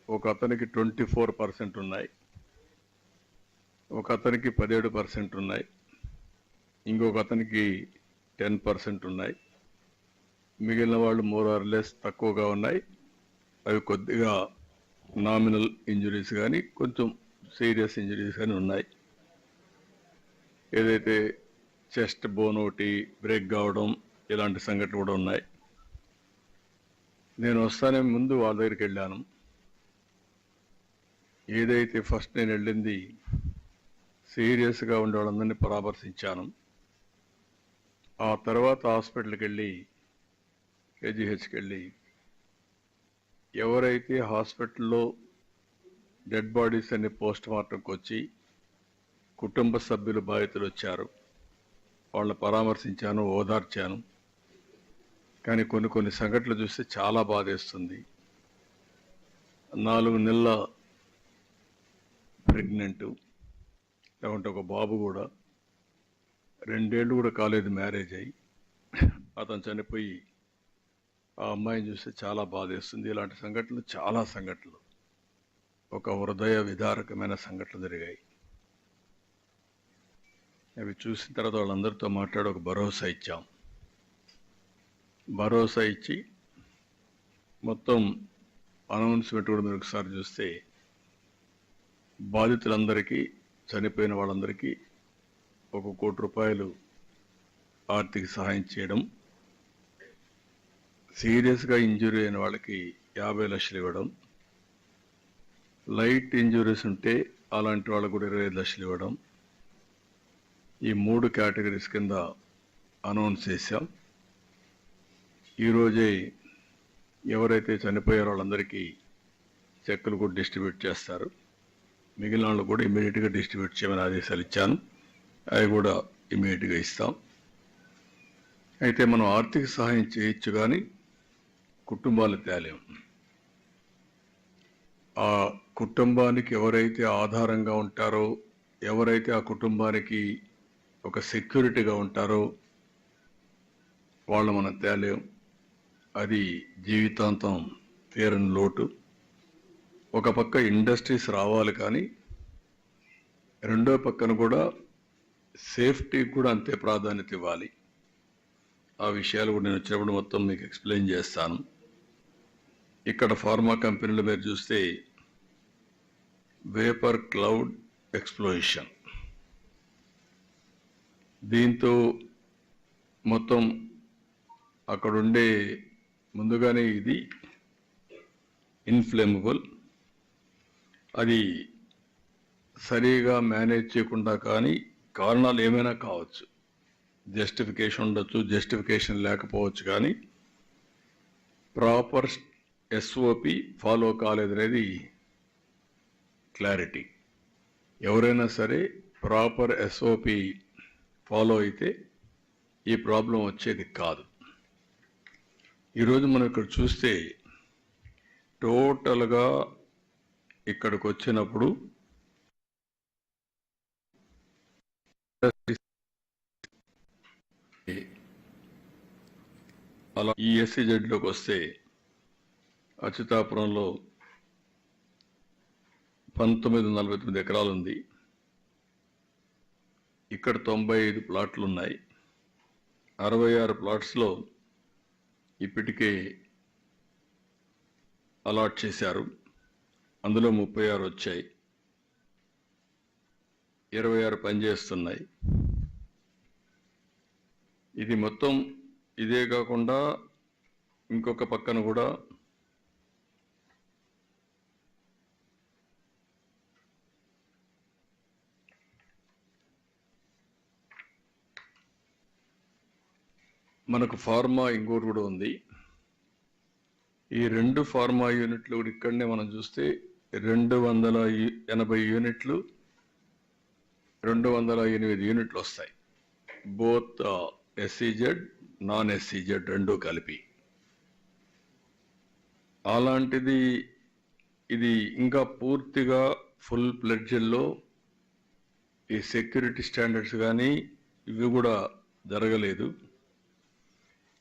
ఒక అతనికి 24% ఉన్నాయి, ఒక అతనికి 17% ఉన్నాయి, ఇంకొక అతనికి 10% ఉన్నాయి. మిగిలిన వాళ్ళు మోర్ ఆర్ లెస్ తక్కువగా ఉన్నాయి. అవి కొద్దిగా నామినల్ ఇంజురీస్ కానీ కొంచెం సీరియస్ ఇంజురీస్ కానీ ఉన్నాయి. ఏదైతే చెస్ట్ బోన్ ఒకటి బ్రేక్ కావడం ఇలాంటి సంఘటనలు కూడా ఉన్నాయి. నేను వస్తానే ముందు వాళ్ళ దగ్గరికి వెళ్ళాను. ఏదైతే ఫస్ట్ నేను వెళ్ళింది సీరియస్గా ఉండే వాళ్ళందరినీ పరామర్శించాను. ఆ తర్వాత హాస్పిటల్కి వెళ్ళి కేజీహెచ్కి వెళ్ళి ఎవరైతే హాస్పిటల్లో డెడ్ బాడీస్ అన్ని పోస్ట్ మార్టంకి వచ్చి కుటుంబ సభ్యులు బాధితులు వచ్చారు, వాళ్ళని పరామర్శించాను, ఓదార్చాను. కానీ కొన్ని సంఘటనలు చూస్తే చాలా బాధేస్తుంది. 4 నెలల ప్రెగ్నెంట్, లేకుంటే ఒక బాబు కూడా 2 ఏళ్ళు కూడా కాలేదు మ్యారేజ్ అయ్యి, అతను చనిపోయి ఆ అమ్మాయిని చూస్తే చాలా బాధేస్తుంది. ఇలాంటి సంఘటనలు చాలా సంఘటనలు, ఒక హృదయ విదారకమైన సంఘటనలు జరిగాయి. అవి చూసిన తర్వాత వాళ్ళందరితో మాట్లాడి ఒక భరోసా ఇచ్చాం. భరోసా ఇచ్చి మొత్తం అనౌన్స్మెంట్ కూడా మీరు ఒకసారి చూస్తే బాధితులందరికీ, చనిపోయిన వాళ్ళందరికీ 1 కోటి రూపాయలు ఆర్థిక సహాయం చేయడం, సీరియస్గా ఇంజురీ అయిన వాళ్ళకి 50 లక్షలు ఇవ్వడం, లైట్ ఇంజురీస్ ఉంటే అలాంటి వాళ్ళకు కూడా 25 లక్షలు ఇవ్వడం, ఈ 3 కేటగిరీస్ కింద అనౌన్స్ చేశాం. ఈరోజే ఎవరైతే చనిపోయారో వాళ్ళందరికీ చెక్కులు కూడా డిస్ట్రిబ్యూట్ చేస్తారు. మిగిలిన వాళ్ళు కూడా ఇమీడియట్గా డిస్ట్రిబ్యూట్ చేయమని ఆదేశాలు ఇచ్చాను. అవి కూడా ఇమీడియట్గా ఇస్తాం. అయితే మనం ఆర్థిక సహాయం చేయొచ్చు కానీ కుటుంబాలు తేలేం. ఆ కుటుంబానికి ఎవరైతే ఆధారంగా ఉంటారో, ఎవరైతే ఆ కుటుంబానికి ఒక సెక్యూరిటీగా ఉంటారో వాళ్ళు మనం తేలేం. అది జీవితాంతం తీరని లోటు. ఒక పక్క ఇండస్ట్రీస్ రావాలి, కానీ రెండో పక్కన కూడా సేఫ్టీకి కూడా అంతే ప్రాధాన్యత ఇవ్వాలి. ఆ విషయాలు కూడా నేను వచ్చినప్పుడు మొత్తం మీకు ఎక్స్ప్లెయిన్ చేస్తాను. ఇక్కడ ఫార్మా కంపెనీలు మీరు చూస్తే వేపర్ క్లౌడ్ ఎక్స్ప్లోషన్, దీంతో మొత్తం అక్కడుండే ముందుగానే ఇది ఇన్ఫ్లేమబుల్, అది సరిగా మేనేజ్ చేయకుండా కానీ కారణాలు ఏమైనా కావచ్చు, జస్టిఫికేషన్ ఉండొచ్చు, జస్టిఫికేషన్ లేకపోవచ్చు, కానీ ప్రాపర్ ఎస్ఓపి ఫాలో కాలేదనేది క్లారిటీ. ఎవరైనా సరే ప్రాపర్ ఎస్ఓపి ఫాలో అయితే ఈ ప్రాబ్లం వచ్చేది కాదు. ఈరోజు మనం ఇక్కడ చూస్తే టోటల్గా ఇక్కడికి వచ్చినప్పుడు అలా ఈ ఎస్సీజెడ్లోకి వస్తే అచ్యుతాపురంలో 1949 ఎకరాలు ఉంది. ఇక్కడ 95 ప్లాట్లు ఉన్నాయి. 66 ప్లాట్స్లో ఇప్పటికే అలాట్ చేశారు. అందులో 36 వచ్చాయి, 26 పనిచేస్తున్నాయి. ఇది మొత్తం ఇదే కాకుండా ఇంకొక పక్కన కూడా మనకు ఫార్మా ఇంకోటి కూడా ఉంది. ఈ 2 ఫార్మా యూనిట్లు కూడా ఇక్కడనే మనం చూస్తే 280 యూనిట్లు, 208 యూనిట్లు వస్తాయి. బోత్ ఎస్సీజెడ్, నాన్ ఎస్సీజెడ్ రెండు కలిపి. అలాంటిది ఇది ఇంకా పూర్తిగా ఫుల్ ప్లెడ్జ్లో ఈ సెక్యూరిటీ స్టాండర్డ్స్ కానీ ఇవి కూడా జరగలేదు.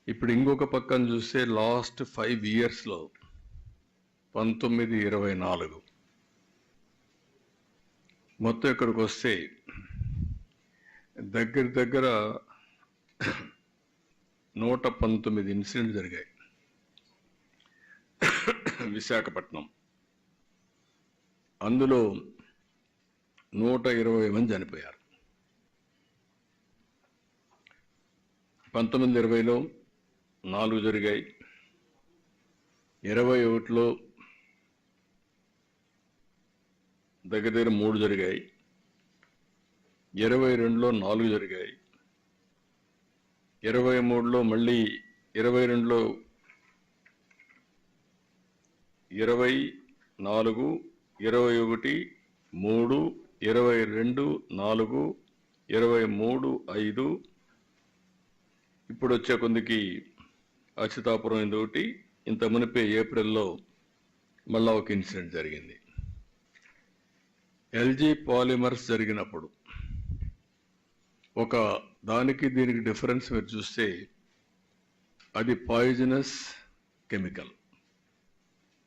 ఇప్పుడు ఇంకొక పక్కన చూస్తే లాస్ట్ 5 ఇయర్స్లో 1924 మొత్తం ఇక్కడికి వస్తే దగ్గర 119 ఇన్సిడెంట్ జరిగాయి. విశాఖపట్నం అందులో 120 మంది చనిపోయారు. 1920లో 4 జరిగాయి, 21లో దగ్గర 3 జరిగాయి, 22లో 4 జరిగాయి, 23లో మళ్ళీ 22లో 20, 4, 21, 3, 22, 4, 23, 5. ఇప్పుడు వచ్చే కొందికి అచ్యుతాపురం ఇంకొకటి. ఇంత మునిపే ఏప్రిల్లో మళ్ళా ఒక ఇన్సిడెంట్ జరిగింది. ఎల్జీ పాలిమర్స్ జరిగినప్పుడు ఒక దానికి దీనికి డిఫరెన్స్ మీరు చూస్తే అది పాయిజనస్ కెమికల్.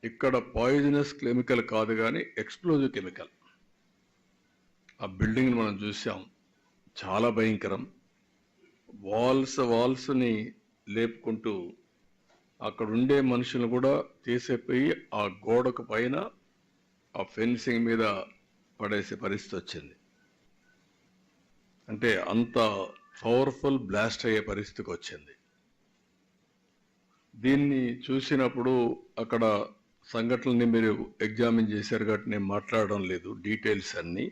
ఇక్కడ పాయిజనస్ కెమికల్ కాదు కానీ ఎక్స్ప్లోజివ్ కెమికల్. ఆ బిల్డింగ్ మనం చూసాం, చాలా భయంకరం. వాల్స్ని లేపుకుంటూ అక్కడ ఉండే మనుషులను కూడా తీసేపోయి ఆ గోడకు పైన ఆ ఫెన్సింగ్ మీద పడేసే పరిస్థితి వచ్చింది. అంటే అంత పవర్ఫుల్ బ్లాస్ట్ అయ్యే పరిస్థితికి వచ్చింది. దీన్ని చూసినప్పుడు అక్కడ సంఘటనల్ని మీరు ఎగ్జామిన్ చేశారు కాబట్టి నేను మాట్లాడడం లేదు డీటెయిల్స్ అన్నీ.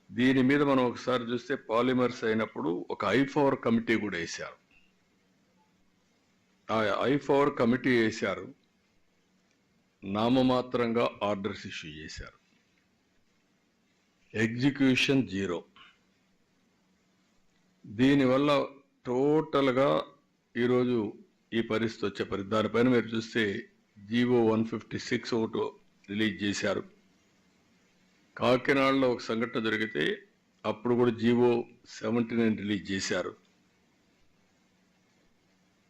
దీని మీద మనం ఒకసారి చూస్తే పాలిమర్స్ అయినప్పుడు ఒక I4 కమిటీ కూడా వేశారు. ఆ I4 కమిటీ వేశారు, నామమాత్రంగా ఆర్డర్స్ ఇష్యూ చేశారు, ఎగ్జిక్యూషన్ 0. దీనివల్ల టోటల్గా ఈరోజు ఈ పరిస్థితి వచ్చే దానిపైన మీరు చూస్తే జీవో 156 ఒకటి రిలీజ్ చేశారు. కాకినాడలో ఒక సంఘటన జరిగితే అప్పుడు కూడా జీవో 79 రిలీజ్ చేశారు.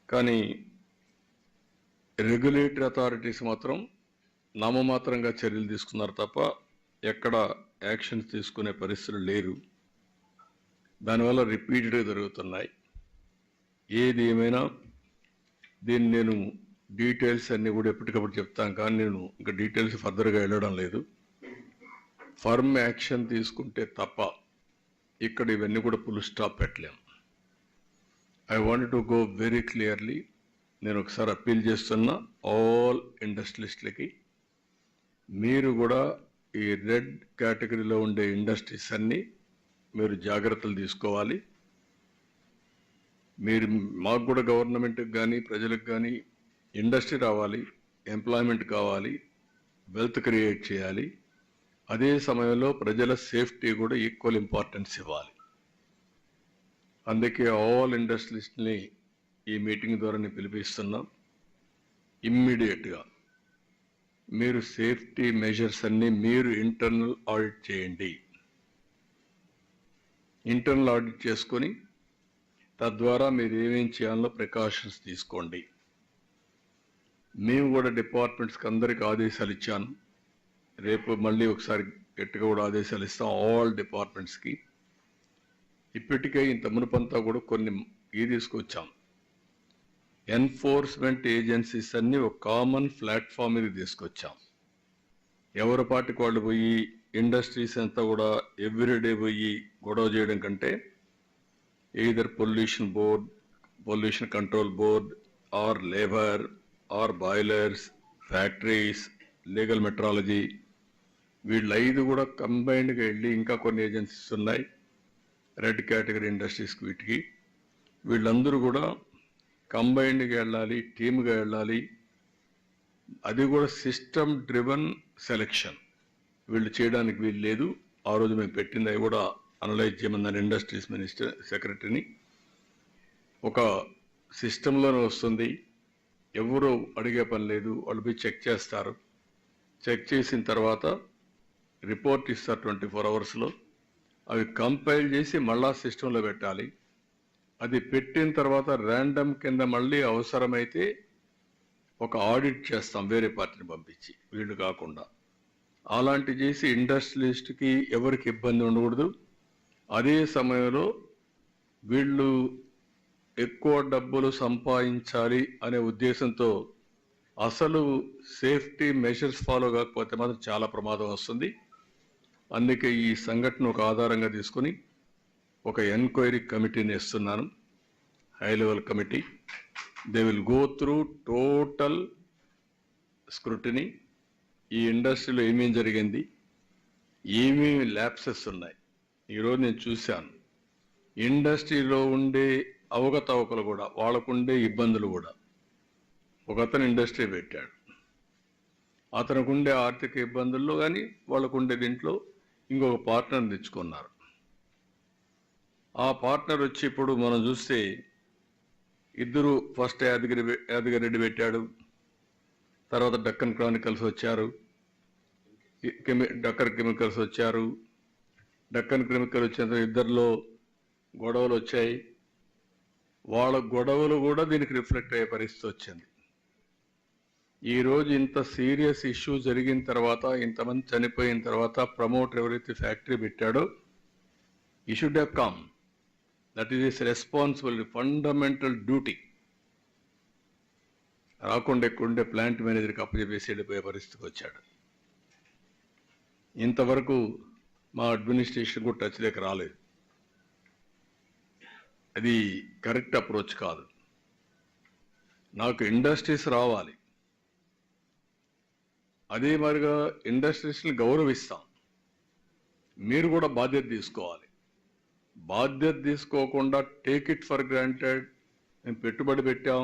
కానీ రెగ్యులేటరీ అథారిటీస్ మాత్రం నామమాత్రంగా చర్యలు తీసుకున్నారు తప్ప ఎక్కడ యాక్షన్స్ తీసుకునే పరిస్థితులు లేరు. దానివల్ల రిపీటెడ్గా జరుగుతున్నాయి. ఏది ఏమైనా దీన్ని నేను డీటెయిల్స్ అన్నీ కూడా ఎప్పటికప్పుడు చెప్తాను, కానీ నేను ఇంకా డీటెయిల్స్ ఫర్దర్గా వెళ్ళడం లేదు. ఫర్మ్ యాక్షన్ తీసుకుంటే తప్ప ఇక్కడ ఇవన్నీ కూడా ఫుల్ స్టాప్ పెట్టలేం. I want to go very clearly. నేను ఒకసారి అప్పీల్ చేస్తున్నా ఆల్ ఇండస్ట్రియలిస్టులకి, మీరు కూడా ఈ రెడ్ కేటగిరీలో ఉండే ఇండస్ట్రీస్ అన్నీ మీరు జాగ్రత్తలు తీసుకోవాలి. మీరు మాకు కూడా గవర్నమెంట్కి కానీ ప్రజలకు కానీ ఇండస్ట్రీ రావాలి, ఎంప్లాయ్మెంట్ కావాలి, వెల్త్ క్రియేట్ చేయాలి. అదే సమయంలో ప్రజల సేఫ్టీ కూడా ఈక్వల్ ఇంపార్టెన్స్ ఇవ్వాలి. అందుకే ఆల్ ఇండస్ట్రియలిస్ట్ని ఈ మీటింగ్ ద్వారా నేను పిలిపిస్తున్నాం. ఇమ్మీడియట్గా మీరు సేఫ్టీ మెజర్స్ అన్నీ మీరు ఇంటర్నల్ ఆడిట్ చేయండి. ఇంటర్నల్ ఆడిట్ చేసుకొని తద్వారా మీరు ఏమేం చేయాలో ప్రికాషన్స్ తీసుకోండి. మేము కూడా డిపార్ట్మెంట్స్కి అందరికీ ఆదేశాలు ఇచ్చాను. రేపు మళ్ళీ ఒకసారి గట్టిగా కూడా ఆదేశాలు ఇస్తాం ఆల్ డిపార్ట్మెంట్స్కి. ఇప్పటికే ఇంత మునుపంతా కూడా కొన్ని తీసుకొచ్చాం. ఎన్ఫోర్స్మెంట్ ఏజెన్సీస్ అన్ని ఒక కామన్ ప్లాట్ఫామ్ మీద తీసుకొచ్చాం. ఎవరి పాటికి వాళ్ళు పోయి ఇండస్ట్రీస్ అంతా కూడా ఎవ్రీడే పోయి గొడవ చేయడం కంటే either pollution board, pollution control board, or labour, or boilers, factories, legal metrology, వీళ్ళు 5 కూడా కంబైన్డ్గా వెళ్ళి, ఇంకా కొన్ని ఏజెన్సీస్ ఉన్నాయి రెడ్ కేటగిరీ ఇండస్ట్రీస్కి, వీటికి వీళ్ళందరూ కూడా కంబైన్డ్గా వెళ్ళాలి, టీమ్గా వెళ్ళాలి. అది కూడా సిస్టమ్ డ్రివన్ సెలెక్షన్ వీళ్ళు చేయడానికి వీలు లేదు. ఆ రోజు మేము పెట్టింది అవి కూడా అనలైజ్ చేయమన్నారు ఇండస్ట్రీస్ మినిస్టర్ సెక్రటరీని. ఒక సిస్టంలోనే వస్తుంది, ఎవరు అడిగే పని లేదు, వాళ్ళు పోయి చెక్ చేస్తారు. చెక్ చేసిన తర్వాత రిపోర్ట్ ఇస్తారు 24 అవర్స్లో. అవి కంపైల్ చేసి మళ్ళా సిస్టంలో పెట్టాలి. అది పెట్టిన తర్వాత ర్యాండమ్ కింద మళ్ళీ అవసరమైతే ఒక ఆడిట్ చేస్తాం వేరే పార్టీని పంపించి, వీళ్ళు కాకుండా. అలాంటి చేసి ఇండస్ట్రియలిస్ట్కి ఎవరికి ఇబ్బంది ఉండకూడదు. అదే సమయంలో వీళ్ళు ఎక్కువ డబ్బులు సంపాదించాలి అనే ఉద్దేశంతో అసలు సేఫ్టీ మెషర్స్ ఫాలో కాకపోతే మాత్రం చాలా ప్రమాదం వస్తుంది. అందుకే ఈ సంఘటన ఒక ఆధారంగా తీసుకొని ఒక ఎంక్వైరీ కమిటీని ఇస్తున్నాను, high level committee. They will go through total scrutiny. ఈ ఇండస్ట్రీలో ఏమేం జరిగింది, ఏమేమి ల్యాప్సెస్ ఉన్నాయి. ఈరోజు నేను చూశాను ఇండస్ట్రీలో ఉండే అవకతవకలు కూడా, వాళ్ళకుండే ఇబ్బందులు కూడా. ఒక అతను ఇండస్ట్రీ పెట్టాడు, అతనికి ఉండే ఆర్థిక ఇబ్బందుల్లో కానీ వాళ్ళకుండే దీంట్లో ఇంకొక పార్ట్నర్ తెచ్చుకున్నారు. ఆ పార్ట్నర్ వచ్చి ఇప్పుడు మనం చూస్తే ఇద్దరు ఫస్ట్ యాదగిరెడ్డి పెట్టాడు, తర్వాత డక్కన్ క్రానికల్స్ వచ్చారు, డక్కన్ కెమికల్స్ వచ్చారు. డక్కన్ కెమికల్ వచ్చిన ఇద్దరిలో గొడవలు వచ్చాయి. వాళ్ళ గొడవలు కూడా దీనికి రిఫ్లెక్ట్ అయ్యే పరిస్థితి వచ్చింది. ఈరోజు ఇంత సీరియస్ ఇష్యూ జరిగిన తర్వాత, ఇంతమంది చనిపోయిన తర్వాత ప్రమోటర్ ఎవరైతే ఫ్యాక్టరీ పెట్టాడో ఈ should have come. That is his responsibility, fundamental duty. రాకుండా ఎక్కుండే ప్లాంట్ మేనేజర్కి అప్పచెప్పేసి వెళ్ళిపోయే పరిస్థితికి వచ్చాడు. ఇంతవరకు మా అడ్మినిస్ట్రేషన్ కూడా టచ్ దగ్గర రాలేదు. అది కరెక్ట్ అప్రోచ్ కాదు. నాకు ఇండస్ట్రీస్ రావాలి, అదే మరిగా ఇండస్ట్రీస్ని గౌరవిస్తాం. మీరు కూడా బాధ్యత తీసుకోవాలి. బాధ్యత తీసుకోకుండా టేక్ ఇట్ ఫర్ గ్రాంటెడ్, మేము పెట్టుబడి పెట్టాం,